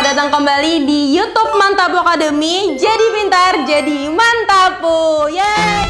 Selamat datang kembali di YouTube Mantapu Academy. Jadi pintar, jadi mantapu. Yeay!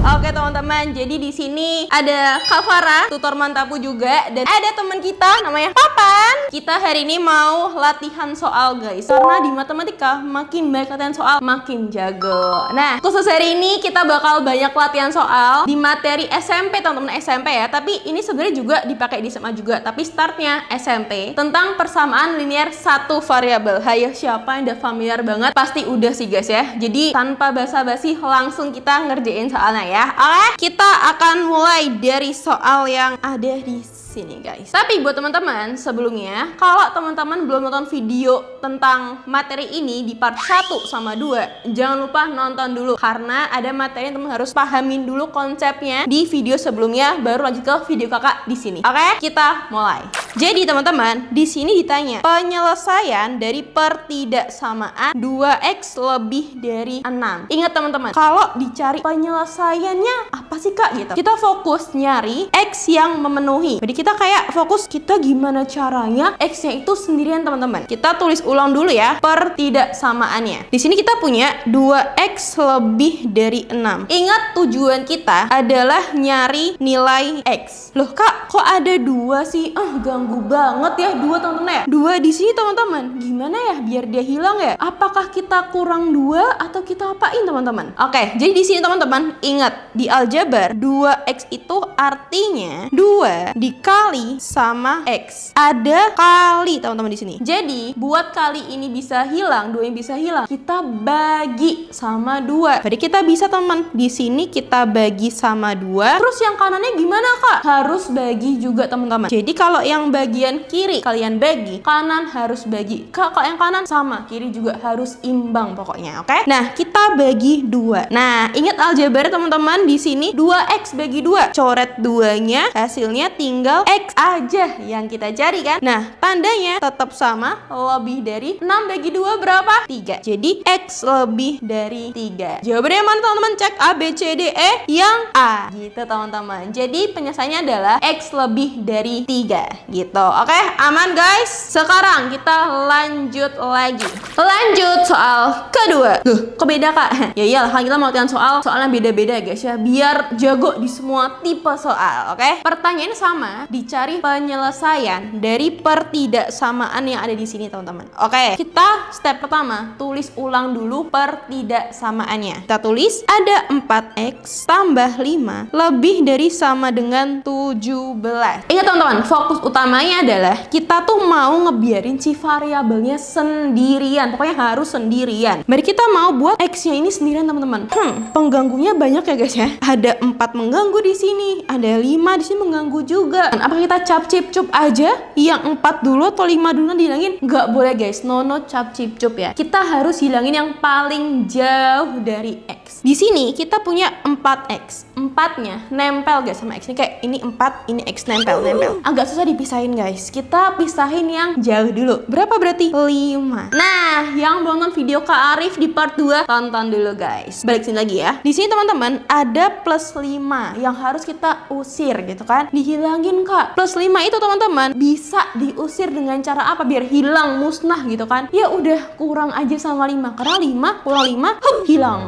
Oke teman-teman, jadi di sini ada Kak Farah, tutor Mantapu juga, dan ada teman kita namanya Papan. Kita hari ini mau latihan soal guys, karena di matematika makin banyak latihan soal makin jago. Nah, khusus hari ini kita bakal banyak latihan soal di materi SMP teman-teman, SMP ya. Tapi ini sebenarnya juga dipakai di SMA juga, tapi startnya SMP tentang persamaan linear satu variabel. Hayo, siapa yang udah familiar banget? Pasti udah sih guys ya. Jadi tanpa basa-basi langsung kita ngerjain soalnya ya. Oke, kita akan mulai dari soal yang ada di sini guys. Tapi buat teman-teman, sebelumnya kalau teman-teman belum nonton video tentang materi ini di part 1 sama 2, jangan lupa nonton dulu karena ada materi yang teman harus pahamin dulu konsepnya di video sebelumnya, baru lanjut ke video kakak di sini. Oke, kita mulai. Jadi teman-teman, di sini ditanya penyelesaian dari pertidaksamaan 2x lebih dari 6. Ingat teman-teman, kalau dicari penyelesaiannya apa sih kak gitu, kita fokus nyari x yang memenuhi. Jadi kita kayak fokus kita gimana caranya x-nya itu sendirian teman-teman. Kita tulis ulang dulu ya pertidaksamaannya. Di sini kita punya 2x lebih dari 6. Ingat tujuan kita adalah nyari nilai x. Loh kak, kok ada 2 sih? Ganggu banget ya 2 teman-teman ya. 2 di sini teman-teman. Gimana ya biar dia hilang ya? Apakah kita kurang 2 atau kita apain teman-teman? Oke, jadi di sini teman-teman ingat di aljabar 2x itu artinya 2 dikali sama x. Ada kali teman-teman di sini. Jadi buat kali ini bisa hilang, 2 yang bisa hilang, kita bagi sama 2. Jadi kita bisa teman, di sini kita bagi sama 2. Terus yang kanannya gimana kak? Harus bagi juga teman-teman. Jadi kalau yang bagian kiri kalian bagi, kanan harus bagi. Kak, kalau yang kanan sama, kiri juga harus imbang pokoknya, oke? Nah, kita bagi 2. Nah, ingat aljabar teman-teman, di sini 2x bagi 2. Coret 2-nya, hasilnya tinggal x aja yang kita cari kan. Nah, tandanya tetap sama, lebih dari 6 bagi 2 berapa? 3. Jadi x lebih dari 3. Jawabannya mana teman-teman? Cek A, B, C, D, E. Yang A. Gitu teman-teman. Jadi penyelesaiannya adalah x lebih dari 3. Gitu. Oke, aman guys? Sekarang kita lanjut lagi. Lanjut soal kedua. Duh, kok beda kak? Ya iyalah, kita mau latihan soalnya beda-beda guys ya, biar jago di semua tipe soal. Oke? Pertanyaannya sama, dicari penyelesaian dari pertidaksamaan yang ada di sini teman-teman. Oke, kita step pertama, tulis ulang dulu pertidaksamaannya. Kita tulis ada 4x tambah 5 lebih dari sama dengan 17. Ingat teman-teman, fokus utamanya adalah kita tuh mau ngebiarin si variabelnya sendirian. Pokoknya harus sendirian. Mari kita mau buat x-nya ini sendirian teman-teman. Pengganggunya banyak ya guys ya. Ada 4 mengganggu di sini, ada 5 di sini mengganggu juga. Dan apa kita cap cip cup aja yang 4 dulu atau 5 dulu dihilangin? Nggak boleh guys, no cap cip cup ya. Kita harus hilangin yang paling jauh dari x. Di sini kita punya 4x. 4-nya nempel guys sama x. Ini kayak ini 4, ini x nempel. Agak susah dipisahin guys. Kita pisahin yang jauh dulu. Berapa berarti? 5. Nah, yang belum nonton video Kak Arif di part 2, tonton dulu guys. Balik sini lagi ya. Di sini teman-teman ada plus 5 yang harus kita usir gitu kan. Dihilangin kak. Plus 5 itu teman-teman bisa diusir dengan cara apa biar hilang, musnah gitu kan. Ya udah kurang aja sama 5. Karena 5 kurang 5 hilang.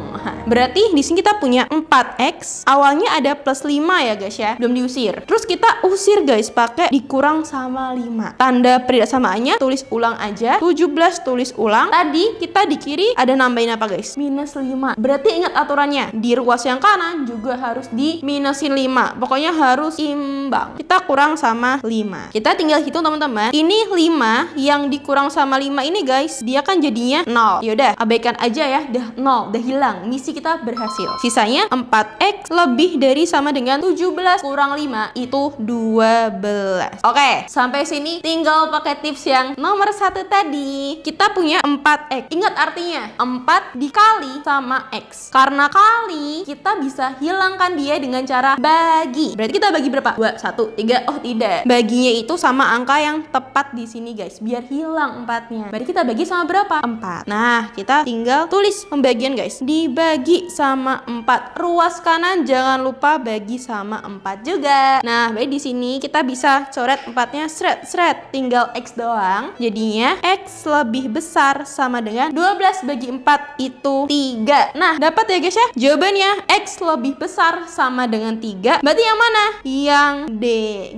Berarti di sini kita punya 4x. Awalnya ada plus 5 ya guys ya. Belum diusir. Terus kita usir guys pakai dikurang sama 5. Tanda pertidaksamaannya tulis ulang aja. 17 tulis ulang. Tadi kita di kiri ada nambahin apa guys? Minus 5. Berarti ingat aturannya. Di ruas yang kanan juga harus di minusin 5. Pokoknya harus imbang. Kita kurang sama 5. Kita tinggal hitung teman-teman. Ini 5 yang dikurang sama 5 ini guys, dia kan jadinya 0. Yaudah, abaikan aja ya. Udah 0, udah hilang. Misi kita berhasil. Sisanya 4x lebih dari sama dengan 17 kurang 5 itu 12. Oke, sampai sini tinggal pakai tips yang nomor 1 tadi. Kita punya 4x. Ingat artinya 4 dikali sama x. Karena kali kita bisa hilangkan dia dengan cara bagi. Berarti kita bagi berapa? 2, 1, 3. Oh tidak. Baginya itu sama angka yang tepat di sini guys. Biar hilang 4-nya. Berarti kita bagi sama berapa? 4. Nah, kita tinggal tulis pembagian guys. Dibagi bagi sama 4. Ruas kanan jangan lupa bagi sama 4 juga. Nah, baik di sini kita bisa coret 4-nya sret. Tinggal X doang. Jadinya X lebih besar sama dengan 12 bagi 4 itu 3. Nah, dapat ya guys ya? Jawabannya X lebih besar sama dengan 3. Berarti yang mana? Yang D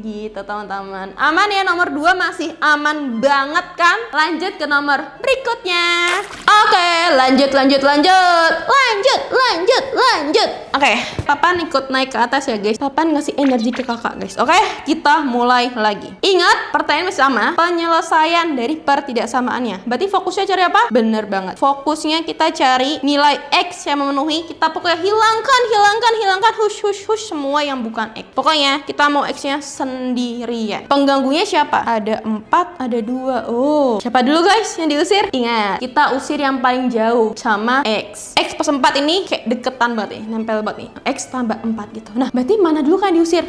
gitu teman-teman. Aman ya, nomor 2 masih aman banget kan? Lanjut ke nomor berikutnya. Oke, lanjut. Oke, Papan ikut naik ke atas ya guys. Papan ngasih energi ke kakak guys. Oke, kita mulai lagi. Ingat, pertanyaan masih sama. Penyelesaian dari pertidaksamaannya. Berarti fokusnya cari apa? Bener banget. Fokusnya kita cari nilai X yang memenuhi. Kita pokoknya hilangkan hush semua yang bukan X. Pokoknya kita mau X-nya sendirian. Pengganggunya siapa? Ada 4, ada 2. Oh, siapa dulu guys yang diusir? Ingat, kita usir yang paling jauh sama X. X plus 4 ini kayak deketan banget nih, nempel banget nih. X tambah 4 gitu. Nah, berarti mana dulu kan diusir?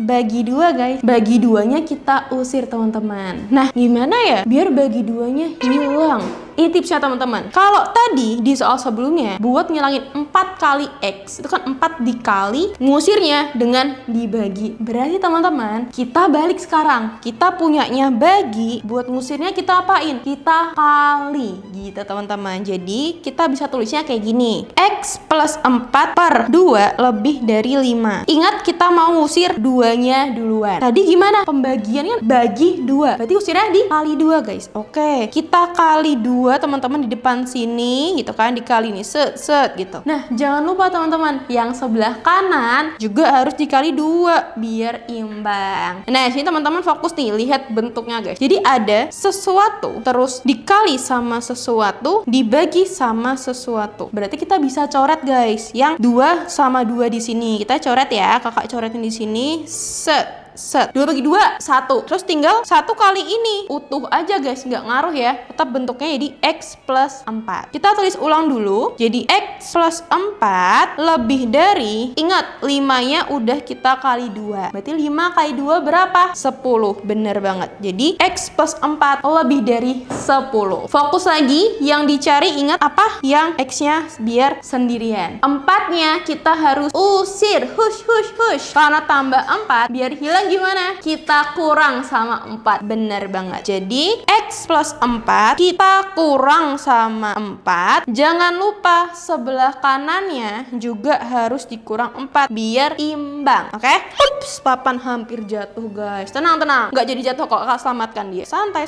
Bagi 2 guys. Bagi 2-nya kita usir teman-teman. Nah, gimana ya biar bagi 2-nya hilang? Ini tipsnya teman-teman. Kalau tadi di soal sebelumnya buat ngilangin 4 kali X, itu kan 4 dikali, ngusirnya dengan dibagi. Berarti teman-teman, kita balik sekarang. Kita punyanya bagi, buat ngusirnya kita apain? Kita kali gitu teman-teman. Jadi kita bisa tulisnya kayak gini. X plus 4 per 2 lebih dari 5. Ingat kita mau ngusir 2-nya duluan. Tadi gimana? Pembagiannya bagi 2. Berarti usirnya dikali 2 guys. Oke, kita kali 2 teman-teman di depan sini gitu kan, dikali nih set gitu. Nah, jangan lupa teman-teman, yang sebelah kanan juga harus dikali 2 biar imbang. Nah, sini teman-teman fokus nih, lihat bentuknya guys. Jadi ada sesuatu terus dikali sama sesuatu dibagi sama sesuatu. Berarti kita bisa coret guys, yang 2 sama 2 di sini. Kita coret ya, kakak coretin di sini. Set. 2 bagi 2, 1. Terus tinggal 1 kali ini. Utuh aja guys, nggak ngaruh ya. Tetap bentuknya jadi X plus 4. Kita tulis ulang dulu. Jadi X plus 4 lebih dari, ingat 5-nya udah kita kali 2. Berarti 5 kali 2 berapa? 10. Bener banget. Jadi X plus 4 lebih dari 10. Fokus lagi, yang dicari ingat apa? Yang X-nya biar sendirian. 4-nya kita harus usir. Hush. Karena tambah 4, biar hilang gimana? Kita kurang sama 4. Bener banget. Jadi X plus 4 kita kurang sama 4. Jangan lupa sebelah kanannya juga harus dikurang 4 biar imbang. Oke? Ups, Papan hampir jatuh guys. Tenang. Nggak jadi jatuh kok, kakak selamatkan dia. Santai.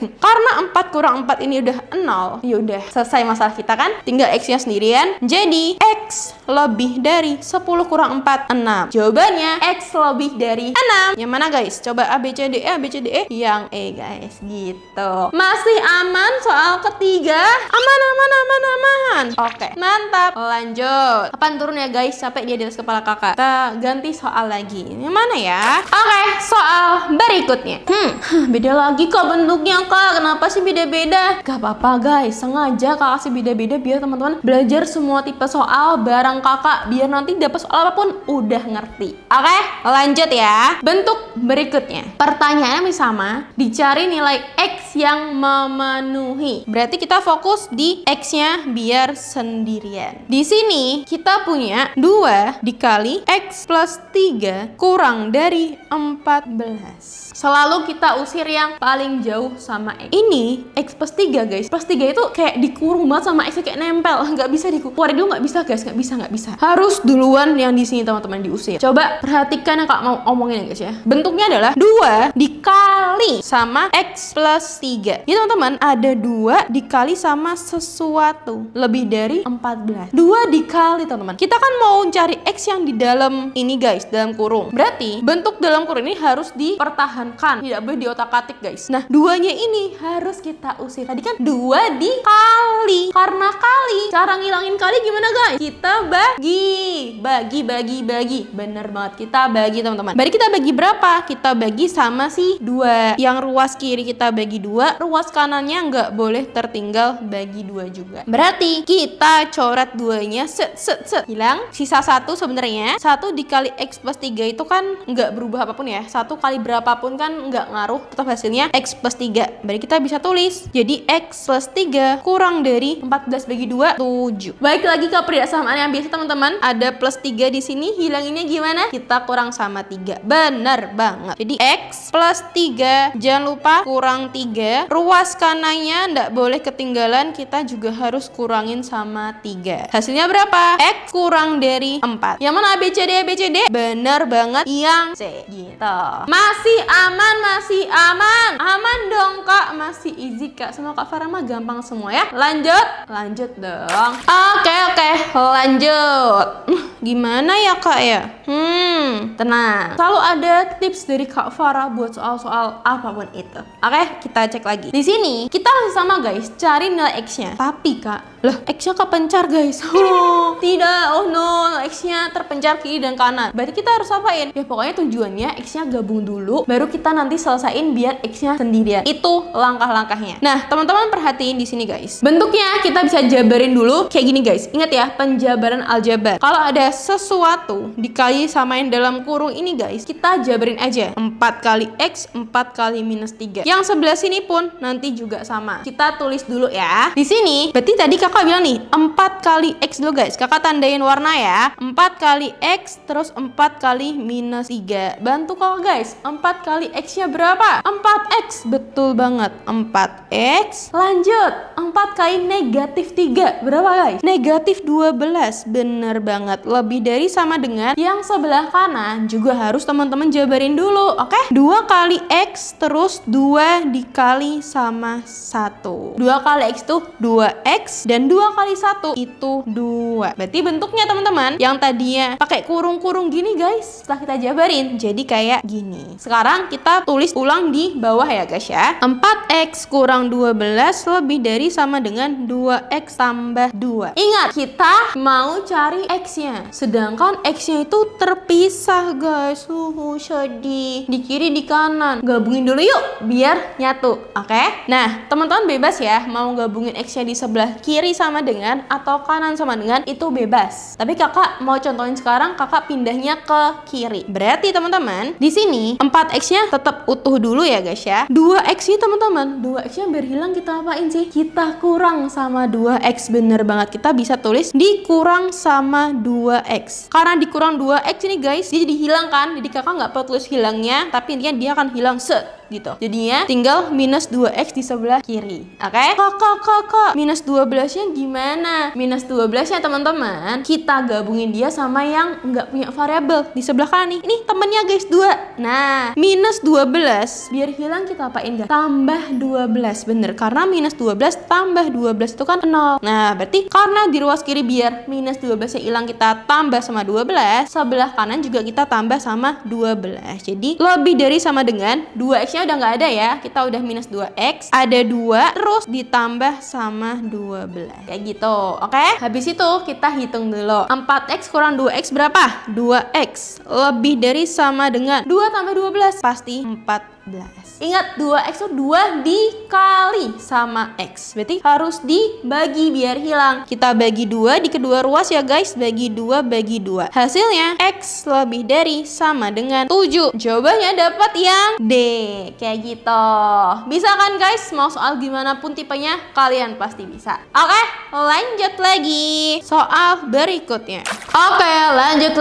Karena 4 kurang 4 ini udah 0. Yaudah, selesai masalah kita kan? Tinggal X-nya sendirian. Jadi X lebih dari 10 kurang 4, 6. Jawabannya X lebih dari 6. Yang mana guys? Coba A, B, C, D, E. Yang E guys, gitu. Masih aman soal ketiga? Aman. Oke, mantap. Lanjut. Kapan turun ya guys? Capek dia di atas kepala kakak. Kita ganti soal lagi. Yang mana ya? Oke, soal berikutnya. Beda lagi kok bentuknya kak. Kenapa sih beda-beda? Gak apa-apa guys. Sengaja kakak kasih beda-beda biar teman-teman belajar semua tipe soal bareng kakak. Biar nanti dapat soal apapun udah ngerti. Oke, lanjut ya. Bentuk berikutnya. Pertanyaannya masih sama. Dicari nilai X yang memenuhi. Berarti kita fokus di X-nya biar sendirian. Di sini kita punya 2 dikali X plus 3 kurang dari 14. Selalu kita usir yang paling jauh sama X. Ini X plus 3 guys. Plus 3 itu kayak dikurung banget sama X, kayak nempel. Nggak bisa dikeluarin dulu, nggak bisa guys. Nggak bisa. Harus duluan yang di sini teman-teman diusir. Coba perhatikan yang kak mau omongin ya guys ya. Bentuknya adalah 2 dikali sama X plus 3. Ya teman-teman, ada 2 dikali sama sesuatu lebih dari 14. 2 dikali teman-teman. Kita kan mau cari X yang di dalam ini guys, dalam kurung. Berarti bentuk dalam kurung ini harus dipertahankan. Tidak boleh diotak-atik guys. Nah, 2-nya ini harus kita usir. Tadi kan 2 dikali. Karena kali, cara ngilangin kali gimana guys? Kita bagi. Bener banget, kita bagi teman-teman. Berarti kita bagi berapa? Kita bagi sama si 2. Yang ruas kiri kita bagi 2, 2, ruas kanannya nggak boleh tertinggal bagi 2 juga. Berarti kita coret 2-nya, set, hilang. Sisa 1 sebenarnya. 1 dikali X plus 3 itu kan nggak berubah apapun ya. 1 kali berapapun kan nggak ngaruh, tetap hasilnya X plus 3. Berarti kita bisa tulis, jadi X plus 3 kurang dari 14 bagi 2, 7. Baik lagi ke persamaan yang biasa teman-teman. Ada plus 3 di sini, hilanginnya gimana? Kita kurang sama 3. Bener banget. Jadi X plus 3, jangan lupa kurang 3. Ruas kanannya nggak boleh ketinggalan, kita juga harus kurangin sama 3. Hasilnya berapa? X kurang dari 4. Yang mana ABCD? Bener banget, yang C gitu. Masih aman, aman dong kak, masih easy kak. Sama Kak Farah mah gampang semua ya. Lanjut dong. Oke, lanjut. Gimana ya kak ya? Tenang. Selalu ada tips dari Kak Farah buat soal-soal apapun itu. Oke, kita cek lagi. Di sini kita masih sama guys, cari nilai X-nya. Tapi kak, X-nya kepencar guys. Tidak, oh no, X-nya terpencar kiri dan kanan. Berarti kita harus apain? Ya pokoknya tujuannya X-nya gabung dulu, baru kita nanti selesain biar X-nya sendirian. Itu langkah-langkahnya. Nah, teman-teman perhatiin di sini guys. Bentuknya kita bisa jabarin dulu kayak gini guys. Ingat ya, penjabaran aljabar. Kalau ada sesuatu dikali samain dalam kurung ini guys, kita jabarin aja. 4 kali X, 4 kali minus 3. Yang sebelah sini pun nanti juga sama. Kita tulis dulu ya. Di sini, berarti tadi kakak bilang nih, 4 kali X dulu guys. Kakak tandain warna ya. 4 kali X, terus 4 kali minus 3. Bantu kakak guys. 4 kali X-nya berapa? 4X. Betul banget. 4X. Lanjut. 4 kali negatif 3. Berapa guys? Negatif 12. Bener banget. Lebih dari sama dengan yang sebelah kanan juga harus teman-teman jabarin dulu. Oke? 2 kali X, terus 2 dikali sama 1. 2 kali X tuh 2X, dan 2 kali 1 itu 2. Berarti bentuknya teman-teman yang tadinya pakai kurung-kurung gini guys, setelah kita jabarin jadi kayak gini. Sekarang kita tulis ulang di bawah ya guys ya. 4X kurang 12 lebih dari sama dengan 2X tambah 2. Ingat, kita mau cari X-nya, sedangkan X-nya itu terpisah guys. Sedih. Di kiri di kanan. Gabungin dulu yuk biar nyatu. Oke? Nah, teman-teman bebas ya mau gabungin X-nya di sebelah kiri sama dengan atau kanan sama dengan, itu bebas. Tapi kakak mau contohin sekarang, kakak pindahnya ke kiri. Berarti teman-teman, di sini 4X-nya tetap utuh dulu ya guys ya. 2X-nya teman-teman, 2X-nya biar hilang kita apain sih? Kita kurang sama 2X. Bener banget, kita bisa tulis dikurang sama 2X. Karena dikurang 2X ini guys, dia jadi hilang kan? Jadi kakak nggak perlu tulis hilangnya, tapi intinya dia akan hilang gitu. Jadinya tinggal minus 2X di sebelah kiri. Oke? Kakak, minus 12-nya gimana? Minus 12-nya teman-teman, kita gabungin dia sama yang nggak punya variabel di sebelah kanan nih. Ini temennya guys, 2. Nah, minus 12, biar hilang kita apain guys? Tambah 12. Bener, karena minus 12 tambah 12 itu kan 0. Nah, berarti karena di ruas kiri biar minus 12-nya hilang, kita tambah sama 12, sebelah kanan juga kita tambah sama 12. Jadi, lebih dari sama dengan 2X-nya udah nggak ada ya, kita udah minus 2X, ada 2 terus ditambah sama 12 kayak gitu. Oke, habis itu kita hitung dulu. 4X kurang 2X berapa? 2X. Lebih dari sama dengan 2 tambah 12 pasti 14. Ingat, 2X itu 2 dikali sama X, berarti harus dibagi biar hilang. Kita bagi 2 di kedua ruas ya guys, bagi 2 bagi 2. Hasilnya X lebih dari sama dengan 7. Jawabannya dapat yang D. Kayak gitu. Bisa kan guys? Mau soal gimana pun tipenya, kalian pasti bisa. Oke, lanjut lagi soal berikutnya. Oke, lanjut.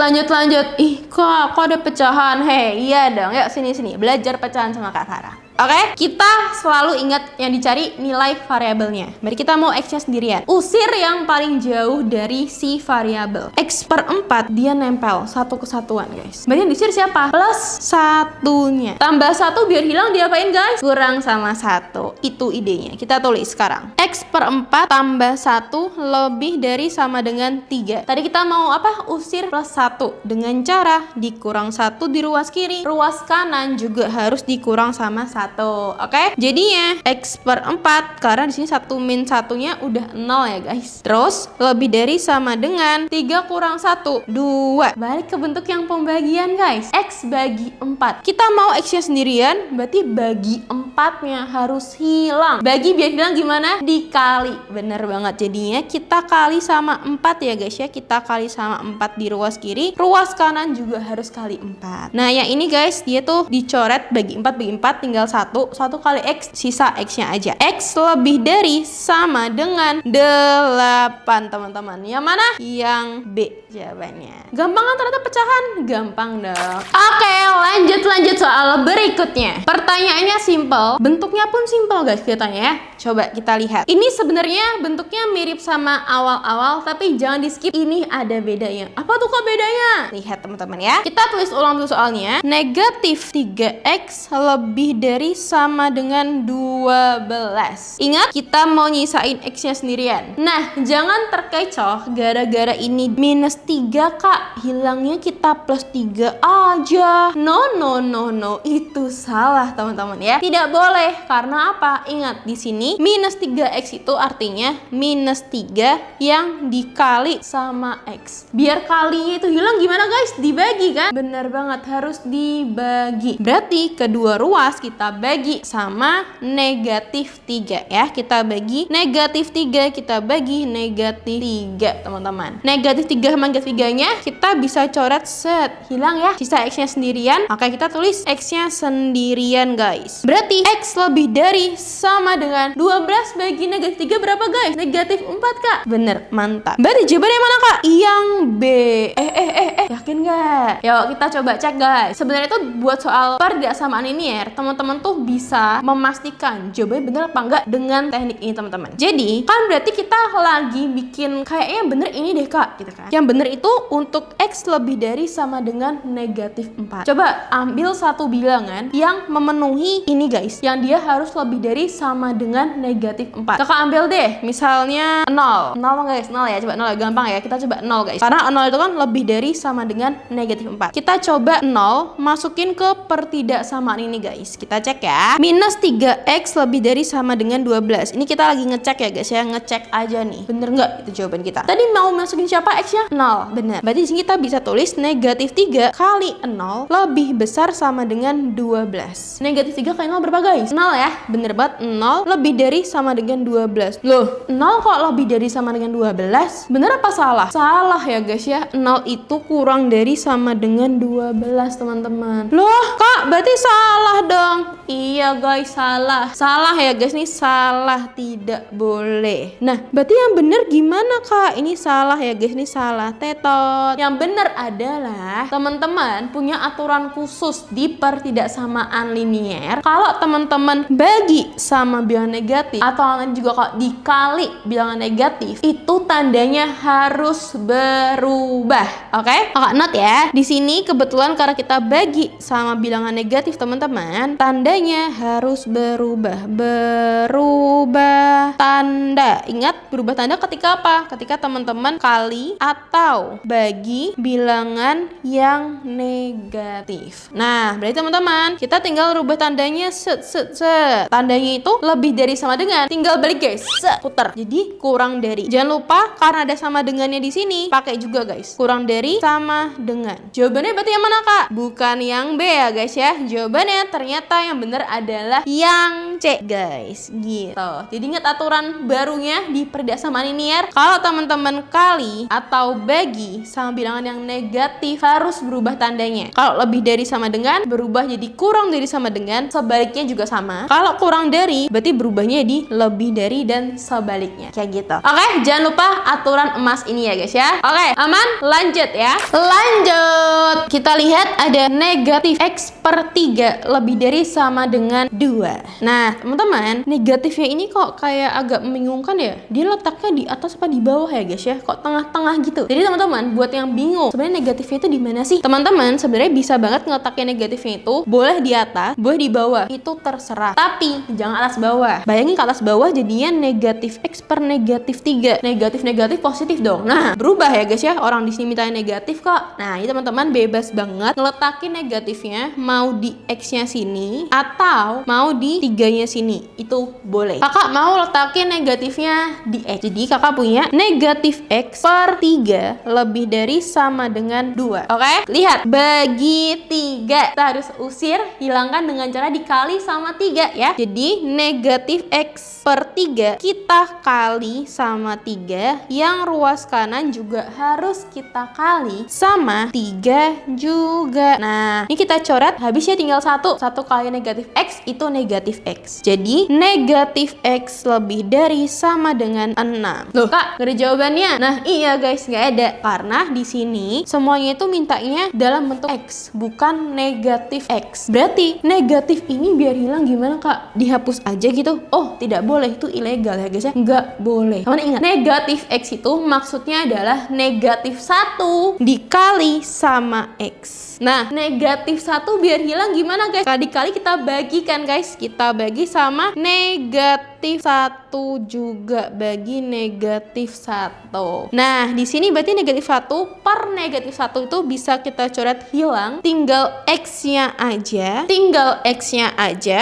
Ih, kok ada pecahan? Hei, iya dong. Yuk sini belajar pecahan sama Kak Farah. Oke, kita selalu ingat yang dicari nilai variabelnya. Mari kita mau X-nya sendirian. Usir yang paling jauh dari si variabel. X per 4 dia nempel satu kesatuan guys. Berarti yang disir siapa? Plus satunya. Tambah 1 biar hilang diapain guys? Kurang sama 1. Itu idenya. Kita tulis sekarang. X per 4 tambah 1 lebih dari sama dengan 3. Tadi kita mau apa? Usir plus 1. Dengan cara dikurang 1 di ruas kiri. Ruas kanan juga harus dikurang sama 1. 1. Oke? Jadinya X per 4, karena di sini 1 min 1-nya udah 0 ya guys. Terus lebih dari sama dengan 3 kurang 1, 2. Balik ke bentuk yang pembagian guys. X bagi 4. Kita mau X-nya sendirian, berarti bagi 4-nya harus hilang. Bagi biar hilang gimana? Dikali. Bener banget. Jadinya kita kali sama 4 ya guys ya. Kita kali sama 4 di ruas kiri. Ruas kanan juga harus kali 4. Nah yang ini guys, dia tuh dicoret bagi 4 tinggal 1 kali X, sisa X-nya aja. X lebih dari sama dengan 8 teman-teman. Yang mana? Yang B jawabannya. Gampang kan ternyata pecahan? Gampang dong. Oke, lanjut soal berikutnya. Pertanyaannya simple, bentuknya pun simple guys katanya ya. Coba kita lihat. Ini sebenarnya bentuknya mirip sama awal-awal, tapi jangan di skip. Ini ada bedanya. Apa tuh kok bedanya? Lihat teman-teman ya. Kita tulis ulang dulu soalnya. Negatif 3X lebih dari sama dengan 12. Ingat, kita mau nyisain X-nya sendirian. Nah, jangan terkecoh gara-gara ini minus 3 kak. Hilangnya kita plus 3 aja. No. Itu salah teman-teman ya. Tidak boleh. Karena apa? Ingat, di sini minus 3X itu artinya minus 3 yang dikali sama X. Biar kalinya itu hilang gimana guys? Dibagi kan? Bener banget, harus dibagi. Berarti kedua ruas kita bagi sama negatif 3 ya. Kita bagi negatif 3, kita bagi negatif 3 teman-teman. Negatif 3 sama negatif 3-nya kita bisa coret set. Hilang ya. Sisa X-nya sendirian. Oke, kita tulis X-nya sendirian guys. Berarti X lebih dari sama dengan 12 bagi negatif 3 berapa guys? Negatif 4 kak. Bener, mantap. Berarti jawabannya mana kak? Yang B. Yakin gak? Yuk kita coba cek guys. Sebenarnya itu buat soal persamaan linier, teman-teman tuh bisa memastikan jawabannya bener apa enggak dengan teknik ini teman-teman. Jadi kan berarti kita lagi bikin kayaknya bener ini deh kak, gitu kan. Yang bener itu untuk X lebih dari sama dengan negatif 4. Coba ambil satu bilangan yang memenuhi ini guys, yang dia harus lebih dari sama dengan negatif 4. Kakak ambil deh, misalnya 0 guys, 0 ya, coba 0 ya, gampang ya, kita coba 0 guys, karena 0 itu kan lebih dari sama dengan negatif 4. Kita coba 0 masukin ke pertidaksamaan ini guys, kita cek ya. Minus 3X lebih dari sama dengan 12. Ini kita lagi ngecek ya guys ya, ngecek aja nih bener nggak itu jawaban kita. Tadi mau masukin siapa? X-nya 0, bener. Berarti di sini kita bisa tulis negatif 3 kali 0 lebih besar sama dengan 12. Negatif 3 kali 0 berapa guys? 0 ya, bener banget. 0 lebih dari sama dengan 12. Loh, 0 kok lebih dari sama dengan 12? Bener apa salah? Salah ya guys ya. 0 itu kurang dari sama dengan 12 teman-teman. Loh kak, berarti salah dong. Iya guys, salah ya guys, nih salah, tidak boleh. Nah berarti yang bener gimana kak? Ini salah ya guys, nih salah, tetot. Yang bener adalah teman-teman punya aturan khusus di pertidaksamaan linier. Kalau teman-teman bagi sama bilangan negatif atau nanti juga kalau dikali bilangan negatif, itu tandanya harus berubah. Oke? Kakak note ya. Di sini kebetulan karena kita bagi sama bilangan negatif teman-teman, tandanya harus berubah. Berubah tanda. Ingat, berubah tanda ketika apa? Ketika teman-teman kali atau bagi bilangan yang negatif. Nah, berarti teman-teman, kita tinggal rubah tandanya set. Tandanya itu lebih dari sama dengan, tinggal balik guys. Putar. Jadi kurang dari. Jangan lupa karena ada sama dengannya di sini, pakai juga guys. Kurang dari sama dengan. Jawabannya berarti yang mana kak? Bukan yang B ya guys ya. Jawabannya ternyata yang benar adalah yang C guys. Gitu. Jadi ingat aturan barunya di persamaan linier. Kalau teman-teman kali atau bagi sama bilangan yang negatif harus berubah tandanya. Kalau lebih dari sama dengan berubah jadi kurang dari sama dengan, sebaliknya juga sama. Kalau kurang dari berarti berubahnya jadi lebih dari dan sebaliknya. Kayak gitu. Oke, jangan lupa aturan emas ini ya guys ya. Oke, aman? Lanjut ya. Lanjut. Kita lihat ada negatif X per 3 lebih dari sama dengan 2. Nah, Nah, teman-teman, negatifnya ini kok kayak agak membingungkan ya. Dia letaknya di atas apa di bawah ya, guys ya? Kok tengah-tengah gitu. Jadi teman-teman, buat yang bingung, sebenarnya negatifnya itu di mana sih? Teman-teman, sebenarnya bisa banget ngeletaknya negatifnya itu boleh di atas, boleh di bawah. Itu terserah. Tapi jangan atas bawah. Bayangin ke atas bawah jadinya negatif X per negatif 3. Negatif positif dong. Nah, berubah ya guys ya. Orang di sini mintanya negatif kok. Nah, ini teman-teman bebas banget ngeletakin negatifnya mau di X-nya sini atau mau di 3-nya sini. Itu boleh. Kakak mau letakin negatifnya di X. Jadi kakak punya negatif X per 3 lebih dari sama dengan 2. Oke? Lihat, bagi 3. Kita harus usir, hilangkan dengan cara dikali sama 3 ya. Jadi negatif X per 3 kita kali sama 3, yang ruas kanan juga harus kita kali sama 3 juga. Nah, ini kita coret, habisnya tinggal 1 kali negatif X itu negatif X. Jadi negatif X lebih dari sama dengan 6. Loh kak, gak ada jawabannya? Nah iya guys, gak ada, karena di sini semuanya itu mintanya dalam bentuk X, bukan negatif X. Berarti negatif ini biar hilang gimana kak? Dihapus aja gitu? Oh tidak boleh, itu ilegal ya guys ya, nggak boleh. Teman ingat, negatif X itu maksudnya adalah negatif 1 dikali sama X. Nah, negatif 1 biar hilang gimana guys? Dikali kita bagikan guys, kita bagi sama negatif 1 juga bagi negatif 1. Nah, di sini berarti negatif 1 per negatif 1 itu bisa kita coret hilang, tinggal X-nya aja,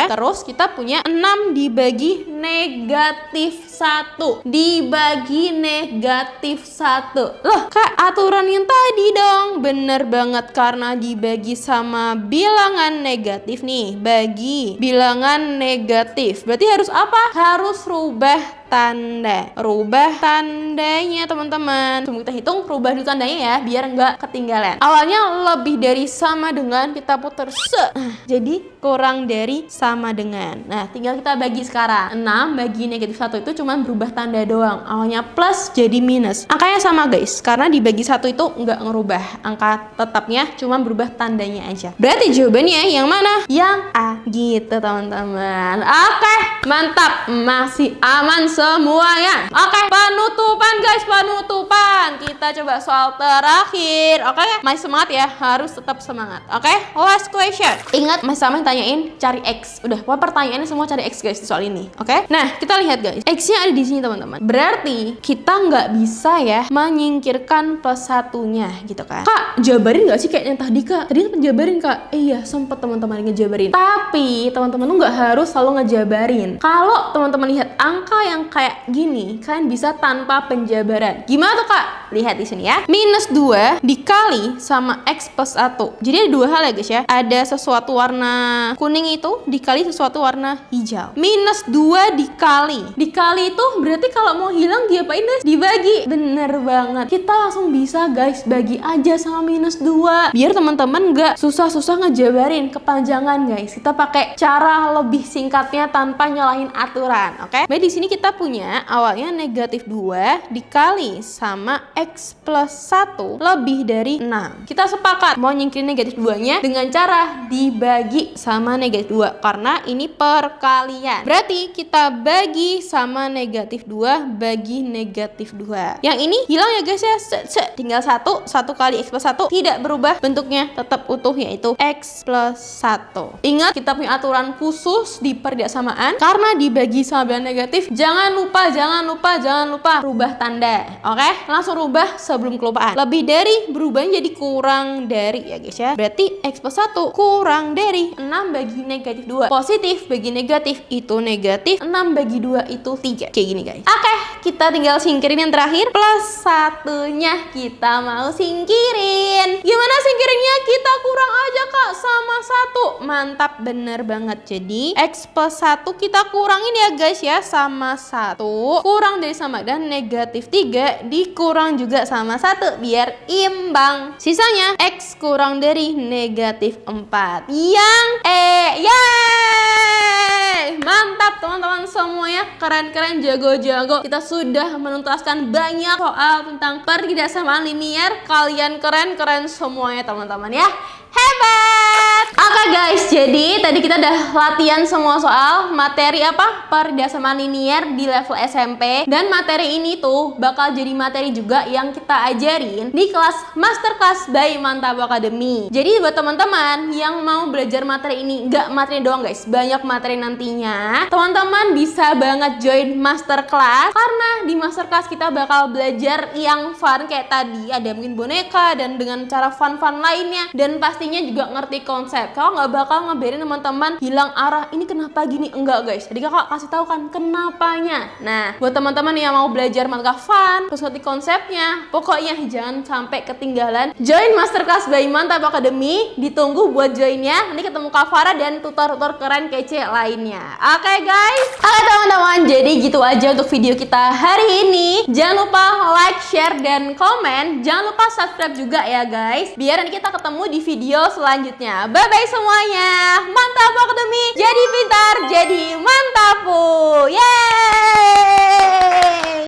terus kita punya 6 dibagi negatif 1 dibagi negatif 1. Loh kak, aturan yang tadi dong. Bener banget, karena dibagi sama bilangan negatif nih, bagi bilangan negatif, berarti harus apa? Harus rubah tanda. Rubah tandanya teman-teman. Sebelum kita hitung, rubah dulu tandanya ya, biar nggak ketinggalan. Awalnya lebih dari sama dengan, kita putar jadi kurang dari sama dengan. Nah, tinggal kita bagi sekarang. 6 bagi negatif 1 itu cuma berubah tanda doang. Awalnya plus jadi minus. Angkanya sama guys, karena dibagi 1 itu nggak ngerubah. Angka tetapnya cuma berubah tandanya aja. Berarti jawabannya yang mana? Yang A gitu teman-teman. Oke, mantap. Masih aman semuanya. Oke, penutupan guys, penutupan. Kita coba soal terakhir. Oke, masih semangat ya, harus tetap semangat. Oke, last question. Ingat, masih sama yang tanyain cari X. Udah, pertanyaannya semua cari X guys di soal ini. Oke, nah kita lihat guys, X-nya ada di sini teman-teman. Berarti kita nggak bisa ya menyingkirkan plus satunya gitu kan. Kak, jabarin nggak sih kayak yang tadi kak? Tadi kan jabarin kak. Iya, sempet teman-teman ngejabarin. Tapi teman-teman tuh nggak harus selalu ngejabarin. Kalau teman-teman lihat angka yang kayak gini, kalian bisa tanpa penjabaran. Gimana tuh kak? Lihat di sini ya. Minus 2 dikali sama X plus 1. Jadi ada dua hal ya guys ya. Ada sesuatu warna kuning itu dikali sesuatu warna hijau. Minus 2 dikali. Dikali itu berarti kalau mau hilang diapain guys? Dibagi. Bener banget. Kita langsung bisa guys, bagi aja sama minus 2. Biar teman-teman nggak susah-susah ngejabarin kepanjangan guys. Kita pakai cara lebih singkatnya tanpa nyalahin aturan. Oke? Baik, di sini kita punya awalnya negatif 2 dikali sama X plus 1 lebih dari 6. Kita sepakat mau nyingkirin negatif 2-nya dengan cara dibagi sama negatif 2 karena ini perkalian. Berarti kita bagi sama negatif 2 bagi negatif 2. Yang ini hilang ya guys ya. Tinggal 1 kali X plus 1 tidak berubah bentuknya, tetap utuh yaitu X plus 1. Ingat, kita punya aturan khusus di persamaan karena dibagi sama bilangan negatif. Jangan lupa rubah tanda. Oke? Langsung rubah sebelum kelupaan. Lebih dari berubahnya jadi kurang dari ya guys ya. Berarti X plus 1 kurang dari 6 bagi negatif 2. Positif bagi negatif itu negatif, 6 bagi 2 itu 3. Kayak gini guys. Oke, kita tinggal singkirin yang terakhir. Plus 1-nya kita mau singkirin. Gimana singkirinnya? Kita kurang aja kak sama 1. Mantap, bener banget. Jadi X plus 1 kita kurangin ya guys ya sama 1. Kurang dari sama dan negatif 3 dikurang juga sama 1 biar imbang. Sisanya X kurang dari negatif 4. Yang yeay! Mantap teman-teman semuanya, keren-keren, jago-jago. Kita sudah menuntaskan banyak soal tentang pertidaksamaan linier. Kalian keren-keren semuanya teman-teman ya. Hebat! Butet. Oke guys, jadi tadi kita udah latihan semua soal materi apa? Perhiasan linier di level SMP. Dan materi ini tuh bakal jadi materi juga yang kita ajarin di kelas Masterclass by Mantap Academy. Jadi buat teman-teman yang mau belajar materi ini, nggak materi doang guys, banyak materi nantinya. Teman-teman bisa banget join Masterclass karena di Masterclass kita bakal belajar yang fun kayak tadi, ada mungkin boneka dan dengan cara fun-fun lainnya, dan pastinya juga ngerti konsep. Kalau nggak bakal ngebiarin teman-teman hilang arah, ini kenapa gini, enggak guys. Jadi kakak kasih tahu kan kenapanya. Nah, buat teman-teman yang mau belajar matematika fun, terus ngerti konsepnya, pokoknya jangan sampai ketinggalan. Join Masterclass by Mantap Academy, ditunggu buat joinnya. Nanti ketemu Kak Farah dan tutor-tutor keren kece lainnya. Oke guys, oke teman-teman, jadi gitu aja untuk video kita hari ini. Jangan lupa like, share, dan komen. Jangan lupa subscribe juga ya guys, biar nanti kita ketemu di video selanjutnya. Bye bye semuanya. Mantap Academy, jadi pintar, jadi mantapu. Yeay.